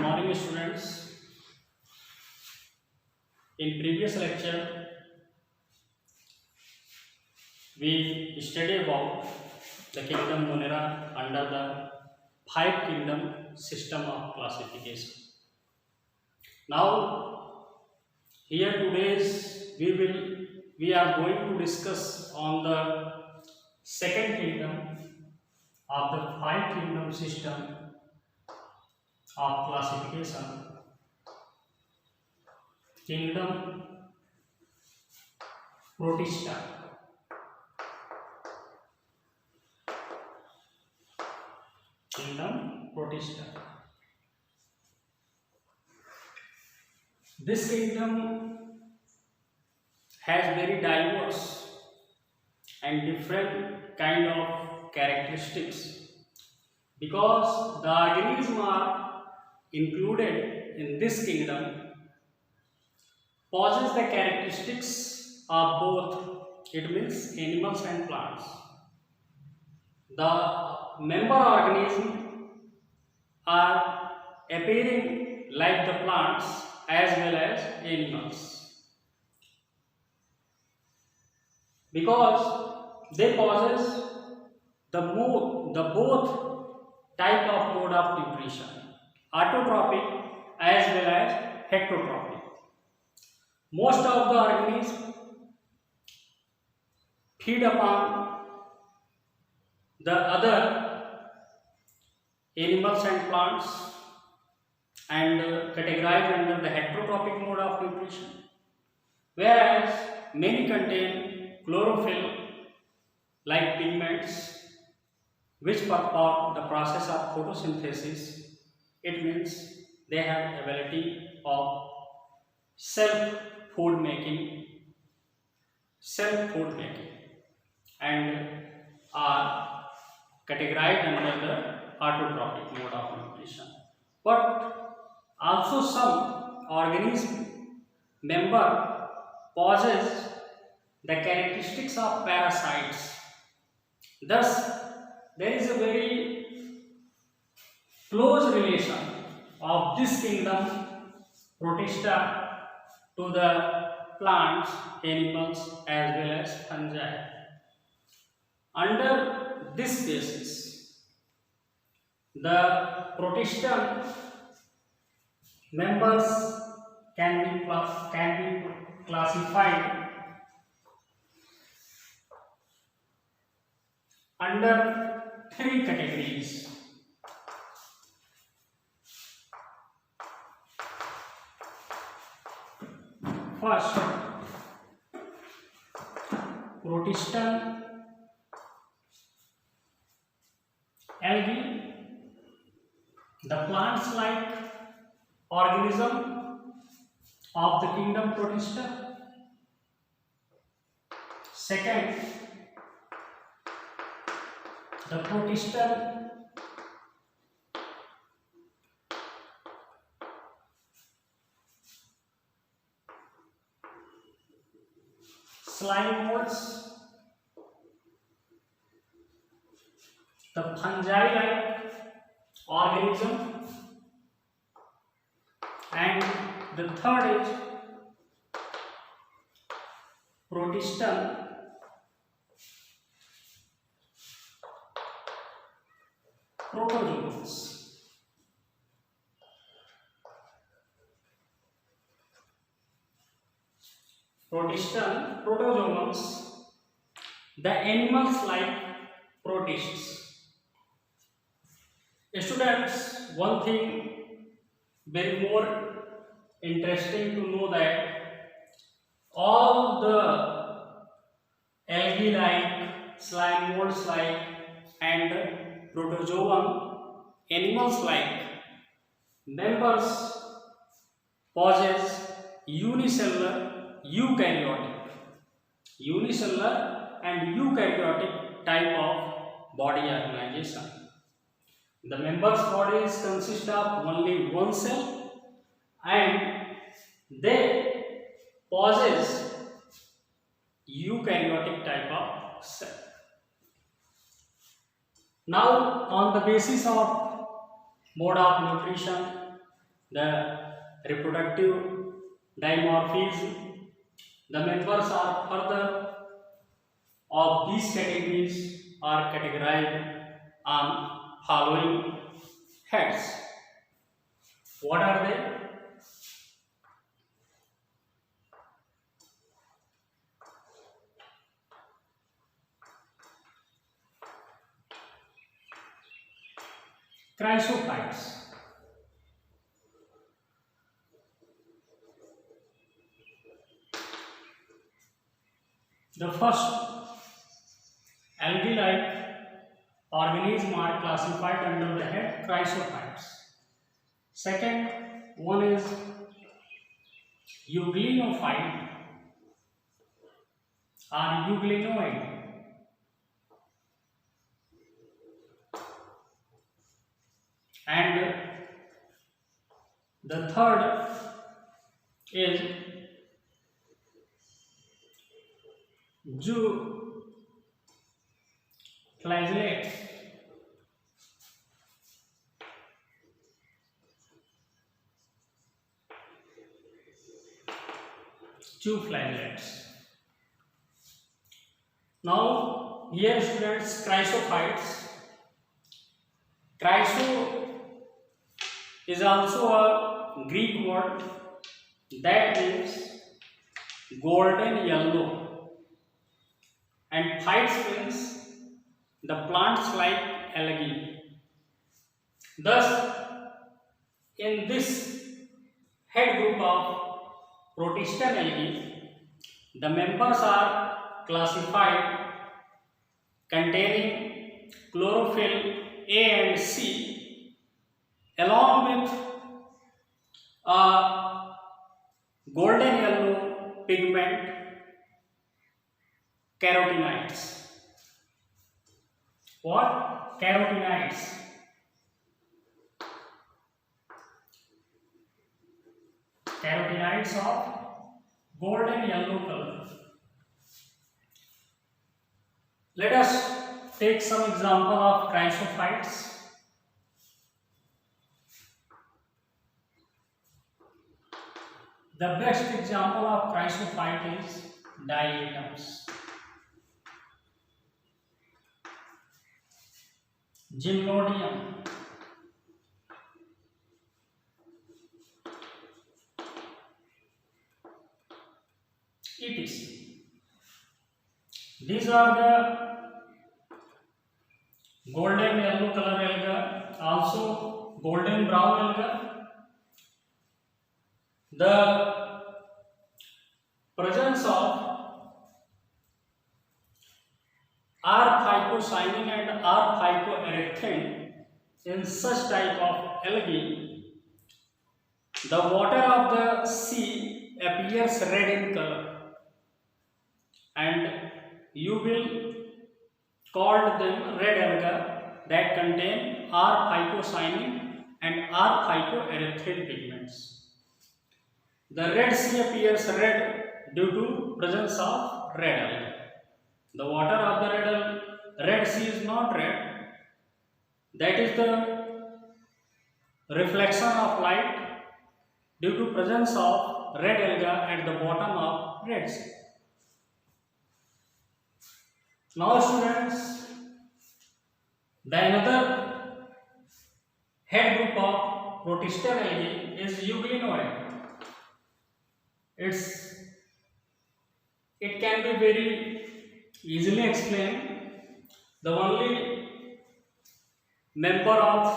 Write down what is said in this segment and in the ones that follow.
Morning students. In previous lecture, we studied about the kingdom Munera under the five kingdom system of classification. Now, here today's we are going to discuss on the second kingdom of the five kingdom system of classification. Kingdom Protista. Kingdom Protista. This kingdom has very diverse and different kind of characteristics because the organisms are included in this kingdom possess the characteristics of both, it means animals and plants. The member organisms are appearing like the plants as well as animals because they possess the both type of mode of nutrition, autotrophic as well as heterotrophic. Most of the organisms feed upon the other animals and plants and categorized under the heterotrophic mode of nutrition, whereas many contain chlorophyll like pigments which perform the process of photosynthesis. It means they have ability of self food making and are categorized under the autotrophic mode of nutrition. But also some organism member possess the characteristics of parasites. Thus, there is a very close relation of this kingdom Protista to the plants, animals as well as fungi. Under this basis, the Protista members can be classified under three categories. First, Protistan algae, the plants like organism of the kingdom Protista. Second, the Protistan slime molds, the fungi like organism, and the third is Protistan protozoans. Protistan protozoans, the animals like protists. Students, one thing very more interesting to know that all the algae like, slime molds like and protozoan animals like members possess unicellular and eukaryotic type of body organization. The members' bodies consist of only one cell and they possess eukaryotic type of cell. Now, on the basis of mode of nutrition, the reproductive dimorphism. The members are further of these categories are categorized on following heads. What are they? Chrysophytes. The first algae-like organisms are classified under the head chrysophytes. Second one is euglenophyte or euglenoid. And the third is zooflagellates. Zooflagellates. Now here students, chrysophytes. Chryso is also a Greek word that means golden yellow, and phytes means the plants like algae. Thus, in this head group of Protistan algae, the members are classified containing chlorophyll A and C along with a golden yellow pigment carotenoids. What? Carotenoids. Carotenoids of golden yellow color. Let us take some example of chrysophytes. The best example of chrysophyte is diatoms, Gymnodium, etc. These are the golden yellow color alga, also golden brown alga. The presence of R-phycocyanin and R-phycoerythrin in such type of algae, the water of the sea appears red in color, and you will call them red alga that contain R-phycocyanin and R-phycoerythrin pigments. The red sea appears red due to presence of red alga. The water of the red sea is not red. That is the reflection of light due to presence of red alga at the bottom of red sea. Now students, the another head group of Protistan algae is euglenoid. It can be very easily explained. The only member of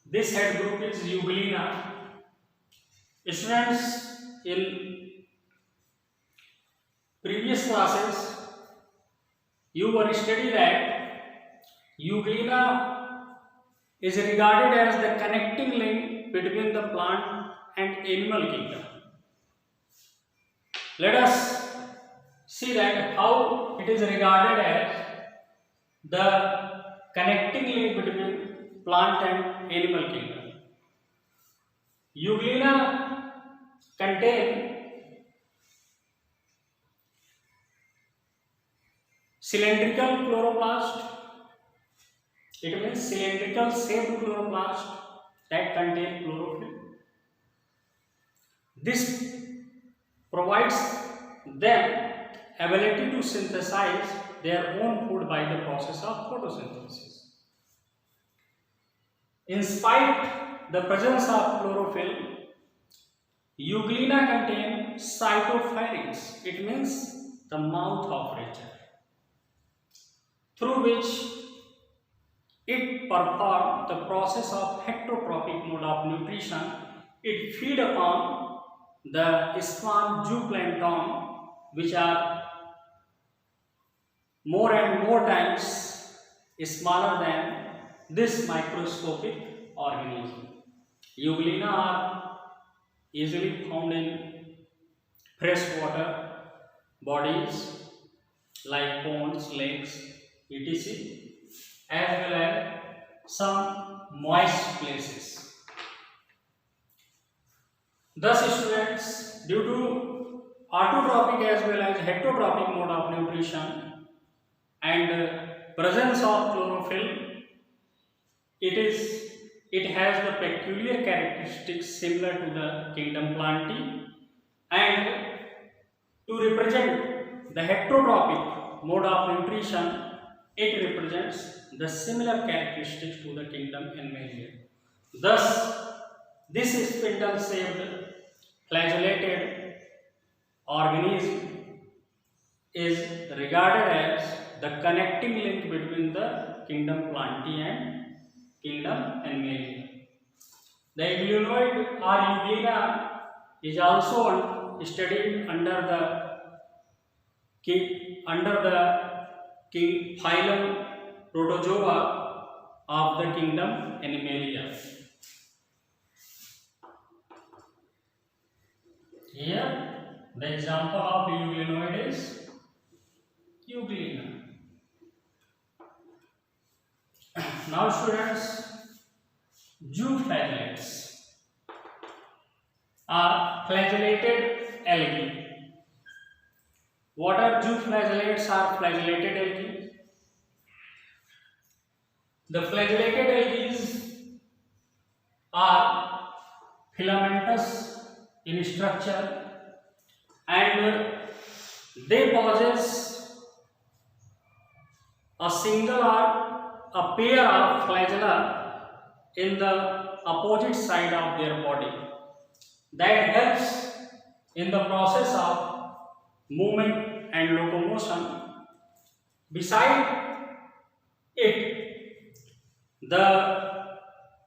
this head group is euglena. Students, in previous classes you were studied that euglena is regarded as the connecting link between the plant and animal kingdom. Let us see that how it is regarded as the connecting link between plant and animal kingdom. Euglena contain cylindrical chloroplast. It means cylindrical shaped chloroplast that contain chlorophyll. This provides them ability to synthesize their own food by the process of photosynthesis. In spite the presence of chlorophyll, Euglena contain cytopharynx. It means the mouth of nature, through which it performs the process of heterotrophic mode of nutrition. It feed upon the sperm zooplankton, which are more and more times smaller than this microscopic organism. Euglena are easily found in freshwater bodies like ponds, lakes, etc., as well as some moist places. Thus, students, due to autotrophic as well as heterotrophic mode of nutrition and presence of chlorophyll, it has the peculiar characteristics similar to the kingdom Plantae, and to represent the heterotrophic mode of nutrition, it represents the similar characteristics to the kingdom Animalia. Thus, this spindle-shaped flagellated organism is regarded as the connecting link between the kingdom Plantae and kingdom Animalia. The euglenoid or euglena is also studied under the phylum Protozoa of the kingdom Animalia. Here, the example of euglenoid is euglena. Now, students, zooflagellates are flagellated algae. What are zooflagellates or flagellated algae? The flagellated algae are filamentous in structure and they possess a single or a pair of flagella in the opposite side of their body that helps in the process of movement and locomotion. Beside it, the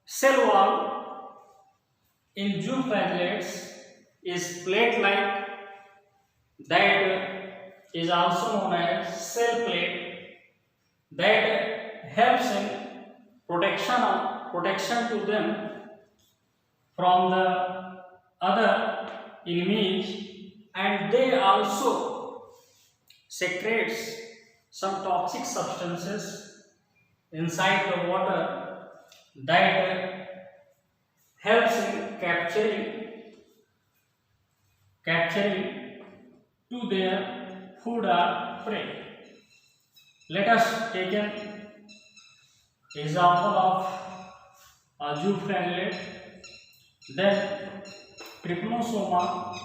cell wall in zooflagellates is plate-like, that is also known as cell plate, that helps in protection to them from the other enemies, and they also secretes some toxic substances inside the water that helps in capturing to their food or prey. Let us take an example of a zooflagellate, then Trypanosoma.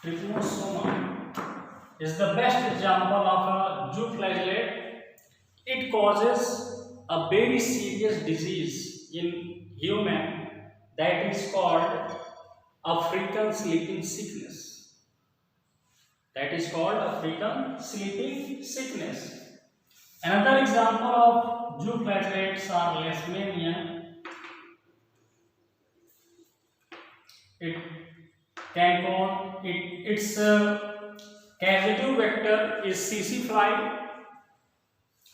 Trypanosoma is the best example of a zooflagellate. It causes a very serious disease in human that is called African sleeping sickness. That is called African sleeping sickness. Another example of zooflagellates are Leishmania. It can cause its causative vector is CC fly.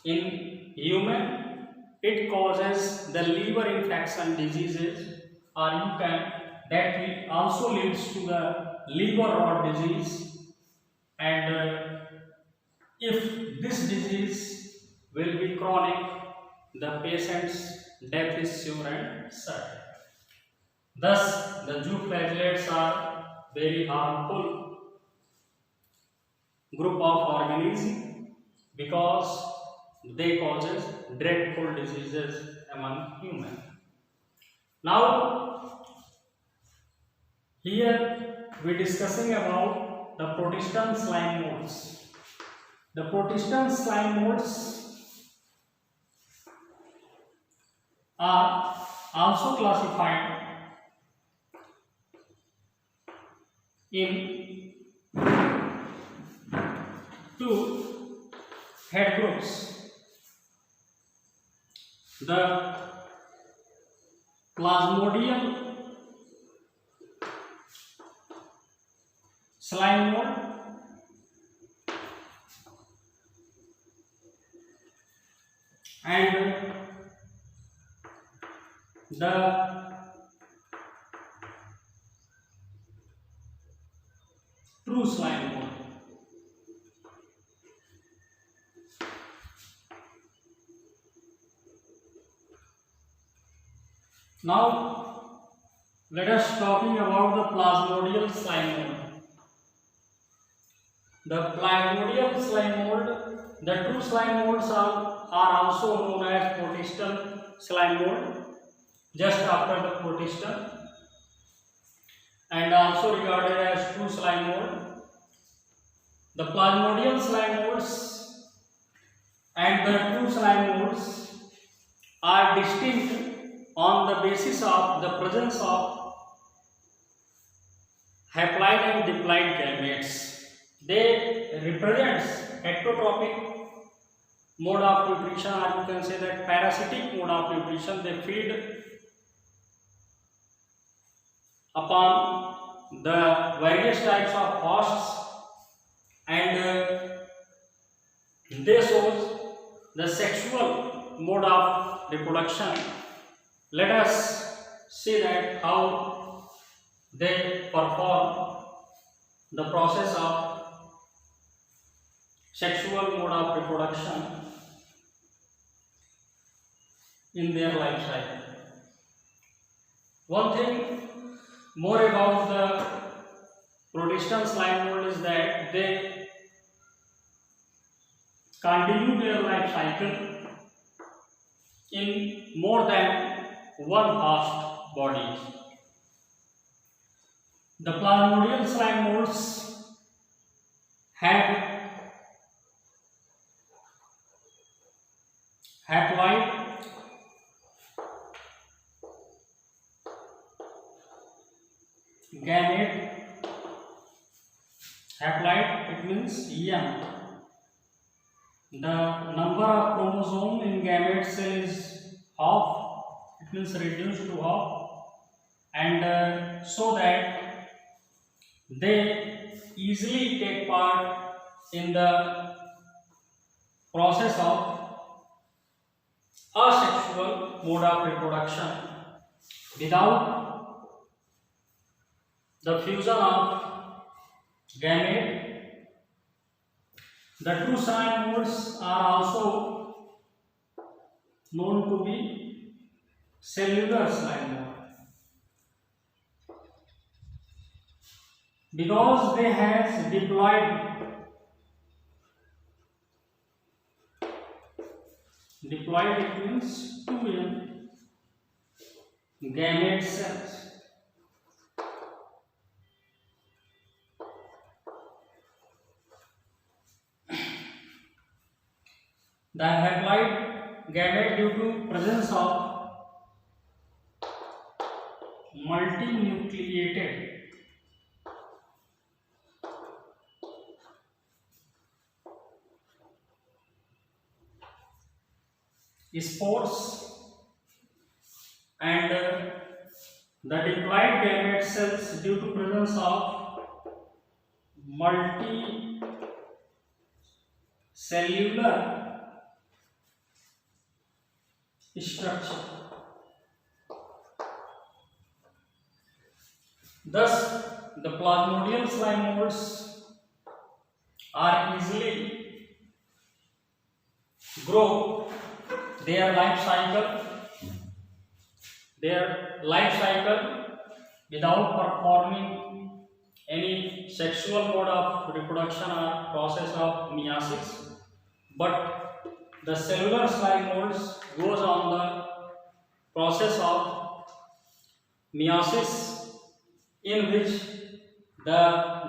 In human, it causes the liver infection diseases, or that will also leads to the liver rot disease, and if this disease will be chronic, the patient's death is sure and certain. Thus, the zooflagellates are very harmful. group of organisms because they causes dreadful diseases among humans. Now here we discussing about the protista slime molds. The protista slime molds are also classified in two head groups: the plasmodium slime mold and the true slime mold. Now let us talking about the plasmodial slime mold. The plasmodial slime mold, the true slime molds are also known as protista slime mold, just after the protista, and also regarded as true slime mold. The plasmodial slime molds and the true slime molds are distinct on the basis of the presence of haploid and diploid gametes. They represent ectotropic mode of nutrition, or you can say that parasitic mode of nutrition. They feed upon the various types of hosts and they show the sexual mode of reproduction. Let us see that how they perform the process of sexual mode of reproduction in their life cycle. One thing more about the protista slime mold is that they continue their life cycle in more than one host body. The plasmodial slime molds have haploid gamete. Haploid, it means young. The number of chromosome in gamete cell is half, it means reduced to half, and so that they easily take part in the process of asexual mode of reproduction without the fusion of gamete. The true slime molds are also known to be cellular slime mold because they have diploid. Diploid, it means two young gamete cells. The haploid gamete, due to presence of multinucleated spores, and the diploid gamete cells, due to presence of multicellular structure. Thus, the plasmodial slime molds are easily grow their life cycle without performing any sexual mode of reproduction or process of meiosis, but the cellular slide modes goes on the process of meiosis, in which the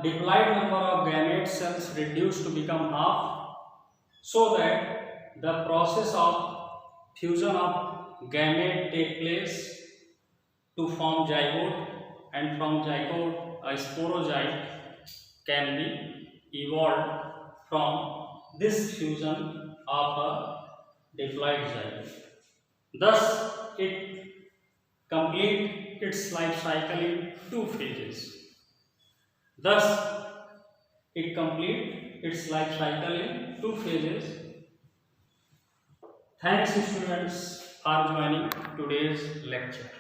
diploid number of gamete cells reduced to become half, so that the process of fusion of gamete take place to form zygote, and from zygote a sporogyte can be evolved from this fusion of a diploid zygote. Thus, it complete its life cycle in two phases. Thus, it complete its life cycle in two phases. Thanks students for joining today's lecture.